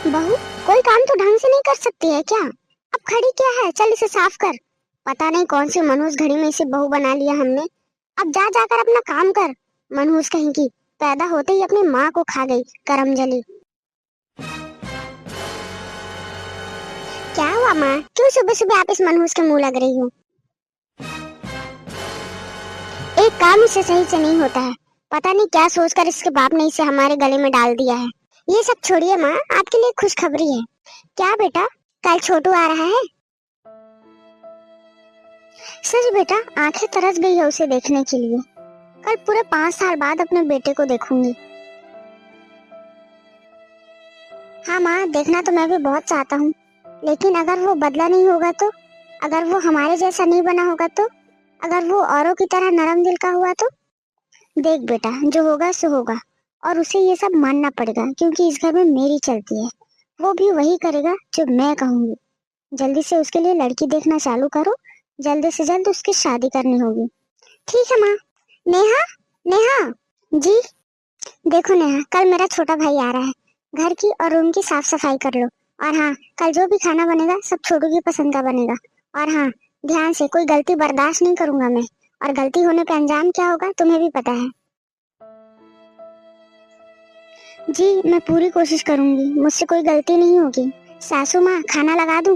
बहू, कोई काम तो ढंग से नहीं कर सकती है क्या? अब खड़ी क्या है, चल इसे साफ कर। पता नहीं कौन सी मनहूस घड़ी में इसे बहू बना लिया हमने। अब जा जाकर अपना काम कर। मनहूस कहीं की, पैदा होते ही अपनी माँ को खा गई करमजली। क्या हुआ माँ, क्यों सुबह सुबह आप इस मनहूस के मुंह लग रही हो? एक काम इसे सही से नहीं होता है। पता नहीं क्या सोचकर इसके बाप ने इसे हमारे गले में डाल दिया है। ये सब छोड़िए माँ, आपके लिए खुशखबरी है। क्या बेटा, कल छोटू आ रहा है? सच बेटा, आंखें तरस गई है उसे देखने के लिए। कल पूरे 5 साल बाद अपने बेटे को देखूंगी। हाँ माँ, देखना तो मैं भी बहुत चाहता हूँ, लेकिन अगर वो बदला नहीं होगा तो, अगर वो हमारे जैसा नहीं बना होगा तो, अगर वो औरों की तरह नरम दिल का हुआ तो। देख बेटा, जो होगा सो होगा, और उसे ये सब मानना पड़ेगा क्योंकि इस घर में मेरी चलती है। वो भी वही करेगा जो मैं कहूंगी। जल्दी से उसके लिए लड़की देखना चालू करो। जल्दी से जल्द उसकी शादी करनी होगी। ठीक है माँ। नेहा, नेहा जी। देखो नेहा, कल मेरा छोटा भाई आ रहा है। घर की और रूम की साफ सफाई कर लो। और हाँ, कल जो भी खाना बनेगा सब छोटू की पसंद का बनेगा। और हाँ, ध्यान से, कोई गलती बर्दाश्त नहीं करूंगा मैं। और गलती होने पे अंजाम क्या होगा तुम्हें भी पता है। जी, मैं पूरी कोशिश करूंगी, मुझसे कोई गलती नहीं होगी। सासू माँ, खाना लगा दूं?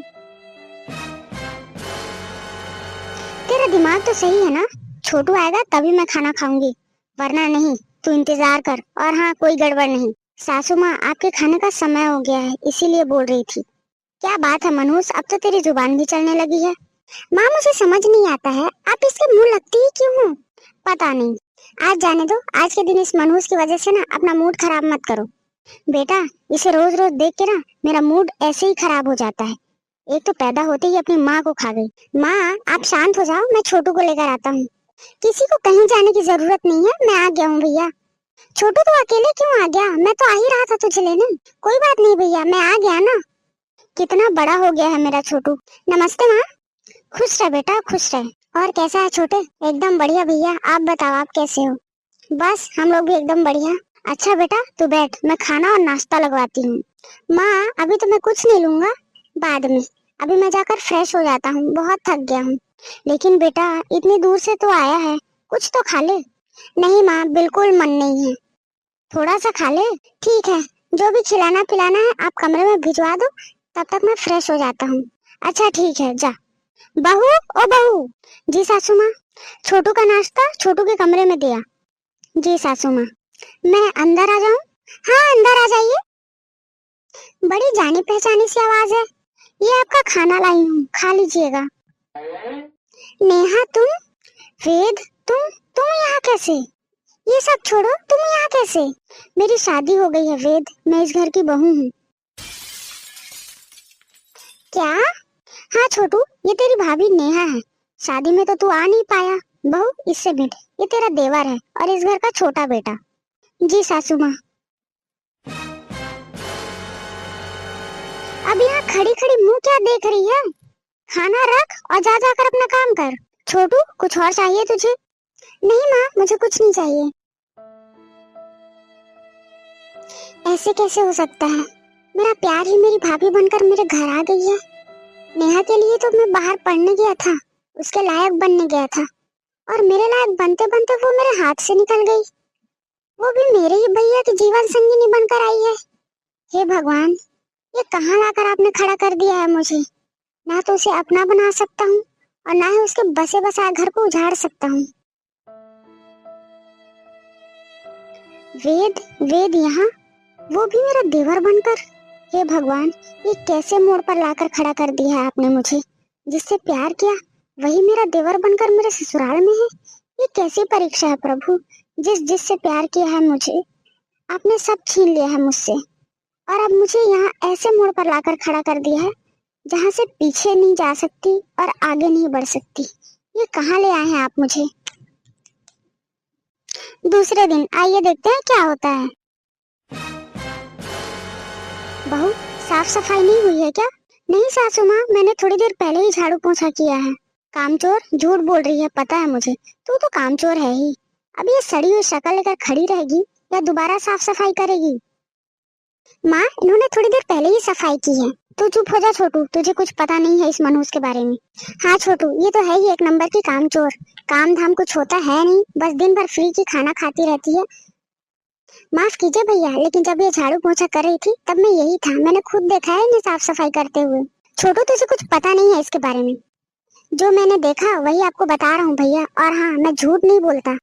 तेरा दिमाग तो सही है ना, छोटू आएगा तभी मैं खाना खाऊंगी, वरना नहीं। तू इंतजार कर। और हाँ, कोई गड़बड़ नहीं। सासू माँ, आपके खाने का समय हो गया है, इसीलिए बोल रही थी। क्या बात है मनहूस, अब तो तेरी जुबान भी चलने लगी है। माँ, मुझे समझ नहीं आता है, आप इसके मुंह लगती ही क्यों हो? पता नहीं। आज जाने दो, आज के दिन इस मनहूस की वजह से ना अपना मूड खराब मत करो। बेटा, इसे रोज रोज देख के ना मेरा मूड ऐसे ही खराब हो जाता है। एक तो पैदा होते ही अपनी माँ को खा गई। माँ, आप शांत हो जाओ, मैं छोटू को लेकर आता हूँ। किसी को कहीं जाने की जरूरत नहीं है, मैं आ गया हूँ भैया। छोटू तो अकेले क्यों आ गया? मैं तो आ ही रहा था तुझे लेने। कोई बात नहीं भैया, मैं आ गया ना। कितना बड़ा हो गया है मेरा छोटू। नमस्ते माँ। खुश रह बेटा, खुश रह। और कैसा है छोटे? एकदम बढ़िया भैया, आप बताओ, आप कैसे हो? बस हम लोग भी एकदम बढ़िया। अच्छा बेटा, तू बैठ, मैं खाना और नाश्ता लगवाती हूँ। माँ, अभी तो मैं कुछ नहीं लूंगा, बाद में। अभी मैं जाकर फ्रेश हो जाता हूँ, बहुत थक गया हूँ। लेकिन बेटा, इतनी दूर से तो आया है, कुछ तो खा ले। नहीं माँ, बिल्कुल मन नहीं है। थोड़ा सा खा ले। ठीक है, जो भी खिलाना पिलाना है आप कमरे में भिजवा दो, तब तक मैं फ्रेश हो जाता हूँ। अच्छा ठीक है, जा। बहू, ओ बहू। जी सासू माँ। छोटू का नाश्ता छोटू के कमरे में दिया। जी सासू माँ। मैं अंदर आ जाऊं? हाँ, अंदर आ जाइए। बड़ी जानी पहचानी सी आवाज है। ये आपका खाना लाई हूँ, खा लीजिएगा। नेहा तुम? वेद, तुम यहाँ कैसे? ये सब छोड़ो, तुम यहाँ कैसे? मेरी शादी हो गई है वेद, मैं इस घर की बहू हूँ। क्या? हाँ छोटू, ये तेरी भाभी नेहा है। शादी में तो तू आ नहीं पाया। बहू, इससे मिल, ये तेरा देवर है और इस घर का छोटा बेटा। जी सासू माँ। अब यहाँ खड़ी खड़ी मुंह क्या देख रही है? खाना रख और जा जाकर अपना काम कर। छोटू, कुछ और चाहिए तुझे? नहीं माँ, मुझे कुछ नहीं चाहिए। ऐसे कैसे हो सकता है? मेरा प्यार ही मेरी भाभी बनकर मेरे घर आ गई है। नेहा के लिए तो मैं बाहर पढ़ने गया था, उसके लायक बनने गया था, और मेरे लायक बनते बनते वो मेरे हाथ से निकल गई। वो भी मेरे ही भैया की जीवन संगिनी बनकर आई है। हे भगवान, ये कहाँ लाकर आपने खड़ा कर दिया है मुझे। ना तो उसे अपना बना सकता हूँ और ना ही उसके बसे बसाए घर को उजाड़ सकता हूँ। वेद, वेद यहाँ, वो भी मेरा देवर बनकर। हे भगवान, ये कैसे मोड़ पर लाकर खड़ा कर दिया है आपने मुझे। जिससे प्यार किया वही मेरा देवर बनकर मेरे ससुराल में है। ये कैसी परीक्षा है प्रभु। जिससे प्यार किया है मुझे, आपने सब छीन लिया है मुझसे। और अब मुझे यहाँ ऐसे मोड़ पर लाकर खड़ा कर दिया है जहाँ से पीछे नहीं जा सकती और आगे नहीं बढ़ सकती। ये कहाँ ले आए हैं आप मुझे? दूसरे दिन आइए देखते हैं क्या होता है। बहू, साफ सफाई नहीं हुई है क्या? नहीं सासू माँ, मैंने थोड़ी देर पहले ही झाड़ू पोंछा किया है। कामचोर, झूठ बोल रही है, पता है मुझे, तू तो कामचोर है ही। अब ये सड़ी हुई शक्ल लेकर खड़ी रहेगी या दोबारा साफ सफाई करेगी? माँ, इन्होंने थोड़ी देर पहले ही सफाई की है। तू चुप हो जा छोटू, तुझे कुछ पता नहीं है इस मनहूस के बारे में। हाँ छोटू, ये तो है ही एक नंबर की कामचोर। काम धाम कुछ होता है नहीं, बस दिन भर फ्री की खाना खाती रहती है। माफ कीजिए भैया, लेकिन जब ये झाड़ू पोछा कर रही थी तब मैं यही था। मैंने खुद देखा है इन्हें साफ सफाई करते हुए। छोटू, तुझे कुछ पता नहीं है इसके बारे में। जो मैंने देखा वही आपको बता रहा हूँ भैया, और हाँ, मैं झूठ नहीं बोलता।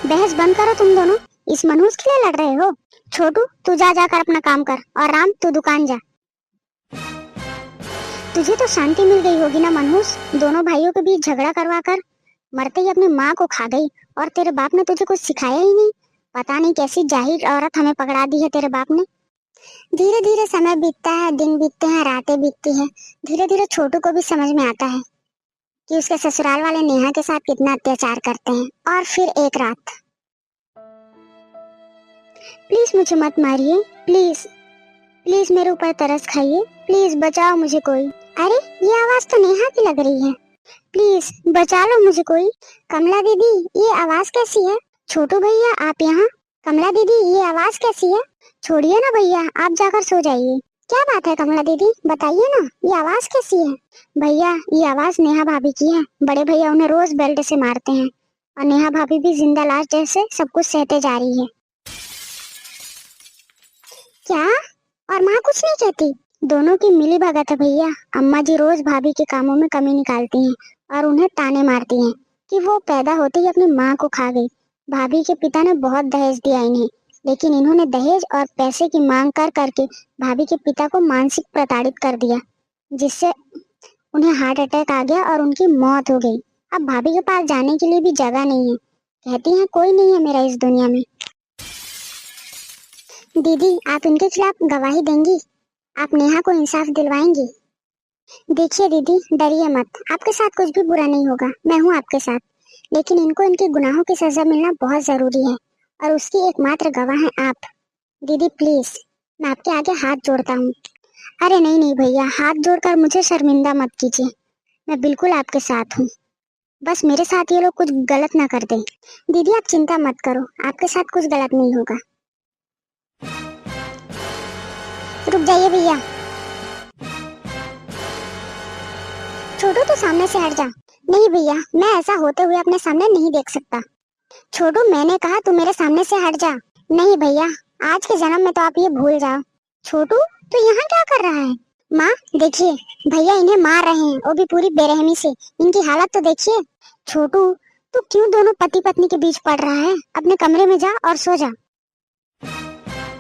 बहस बंद करो तुम दोनों, इस मनहूस के लिए लड़ रहे हो। छोटू, तू जा जाकर अपना काम कर, और राम तू दुकान जा। तुझे तो शांति मिल गई होगी ना मनहूस, दोनों भाइयों के बीच झगड़ा करवा कर मरते ही अपनी माँ को खा गई। और तेरे बाप ने तुझे कुछ सिखाया ही नहीं। पता नहीं कैसी जाहिल औरत हमें पकड़ा दी है तेरे बाप ने। धीरे धीरे समय बीतता है, दिन बीतते हैं, रातें बीतती है। धीरे धीरे छोटू को भी समझ में आता है कि उसके ससुराल वाले नेहा के साथ कितना अत्याचार करते हैं। और फिर एक रात, प्लीज मुझे मत मारिए, प्लीज प्लीज मेरे ऊपर तरस खाइए, प्लीज बचाओ मुझे कोई। अरे, ये आवाज तो नेहा की लग रही है। प्लीज बचा लो मुझे कोई। कमला दीदी, ये आवाज कैसी है? छोटू भैया, आप यहाँ? कमला दीदी, ये आवाज कैसी है? छोड़िए ना भैया, आप जाकर सो जाइए। क्या बात है कमला दीदी, बताइए ना, ये आवाज कैसी है? भैया, ये आवाज नेहा भाभी की है। बड़े भैया उन्हें रोज बेल्ट से मारते हैं, और नेहा भाभी भी जिंदा लाश जैसे सब कुछ सहते जा रही है। क्या? और माँ कुछ नहीं कहती? दोनों की मिली भगत है भैया। अम्मा जी रोज भाभी के कामों में कमी निकालती हैं और उन्हें ताने मारती हैं कि वो पैदा होते ही अपनी माँ को खा गई। भाभी के पिता ने बहुत दहेज दिया इन्हें, लेकिन इन्होंने दहेज और पैसे की मांग कर करके भाभी के पिता को मानसिक प्रताड़ित कर दिया, जिससे उन्हें हार्ट अटैक आ गया और उनकी मौत हो गई। अब भाभी के पास जाने के लिए भी जगह नहीं है। कहती हैं कोई नहीं है मेरा इस दुनिया में। दीदी, आप इनके खिलाफ गवाही देंगी? आप नेहा को इंसाफ दिलवाएंगी? देखिए दीदी, डरिए मत, आपके साथ कुछ भी बुरा नहीं होगा, मैं हूँ आपके साथ। लेकिन इनको इनके गुनाहों की सजा मिलना बहुत जरूरी है, और उसकी एकमात्र गवाह हैं आप। दीदी प्लीज, मैं आपके आगे हाथ जोड़ता हूँ। अरे नहीं नहीं भैया, हाथ जोड़कर मुझे शर्मिंदा मत कीजिए। मैं बिल्कुल आपके साथ हूँ। बस मेरे साथ ये लोग कुछ गलत ना कर दें। दीदी आप चिंता मत करो, आपके साथ कुछ गलत नहीं होगा। रुक जाइए भैया। छोटू, तो सामने से हट जा। नहीं भैया, मैं ऐसा होते हुए अपने सामने नहीं देख सकता। छोटू, मैंने कहा तू मेरे सामने से हट जा। नहीं भैया, आज के जन्म में तो आप ये भूल जाओ। छोटू, तू यहाँ क्या कर रहा है? माँ देखिए, भैया इन्हें मार रहे हैं, वो भी पूरी बेरहमी से। इनकी हालत तो देखिए। छोटू, तू क्यों दोनों पति पत्नी के बीच पड़ रहा है? अपने कमरे में जा और सो जा।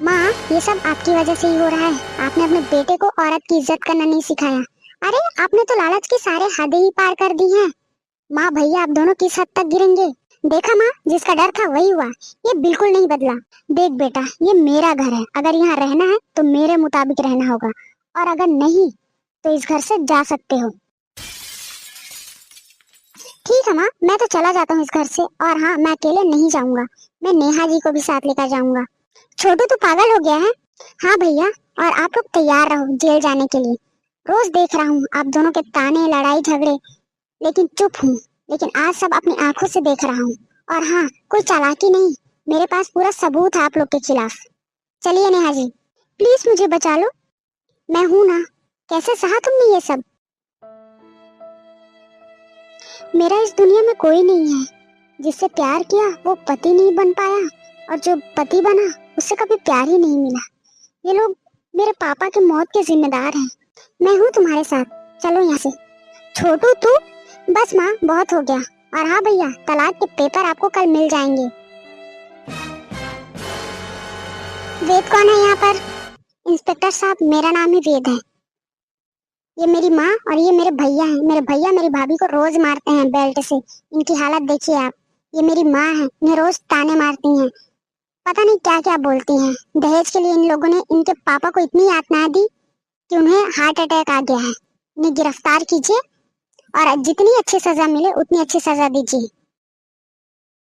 माँ, ये सब आपकी वजह से ही हो रहा है। आपने अपने बेटे को औरत की इज्जत करना नहीं सिखाया। अरे, आपने तो लालच की सारे हदें ही पार कर दी हैं। माँ भैया, आप दोनों किस हद तक गिरेंगे? देखा माँ, जिसका डर था वही हुआ। ये बिल्कुल नहीं बदला। देख बेटा, ये मेरा घर है। अगर यहाँ रहना है तो मेरे मुताबिक रहना होगा, और अगर नहीं तो इस घर से जा सकते हो। ठीक है माँ, मैं तो चला जाता हूँ इस घर से। और हाँ, मैं अकेले नहीं जाऊंगा, मैं नेहा जी को भी साथ लेकर जाऊंगा। छोटू, तू पागल हो गया है? हाँ भैया, और आप लोग तैयार रहो जेल जाने के लिए। रोज देख रहा हूँ आप दोनों के ताने, लड़ाई झगड़े, लेकिन चुप हूँ। लेकिन आज सब अपनी आंखों से देख रहा हूँ। और हाँ, कोई चालाकी नहीं, मेरे पास पूरा सबूत है आप लोग के खिलाफ। चलिए नेहा जी, प्लीज मुझे बचा लो। मैं हूं ना। कैसे सहा तुमने ये सब? मेरा इस दुनिया में कोई नहीं है। जिससे प्यार किया वो पति नहीं बन पाया, और जो पति बना उससे कभी प्यार ही नहीं मिला। ये लोग मेरे पापा की मौत के जिम्मेदार हैं। मैं हूँ तुम्हारे साथ, चलो यहाँ से। छोटू तू, बस माँ बहुत हो गया। और हाँ भैया, तलाक के पेपर आपको कल मिल जाएंगे। वेद कौन है यहाँ पर? इंस्पेक्टर साहब, मेरा नाम ही वेद है। ये मेरी माँ और ये मेरे भैया हैं। मेरे भैया मेरी भाभी को रोज मारते हैं बेल्ट से। इनकी हालत देखिए आप। ये मेरी माँ है, इन्हें रोज ताने मारती हैं, पता नहीं क्या क्या बोलती हैं। दहेज के लिए इन लोगों ने इनके पापा को इतनी यातनाएं दी कि उन्हें हार्ट अटैक आ गया है। इन्हें गिरफ्तार कीजिए, और जितनी अच्छी सजा मिले उतनी अच्छी सजा दीजिए।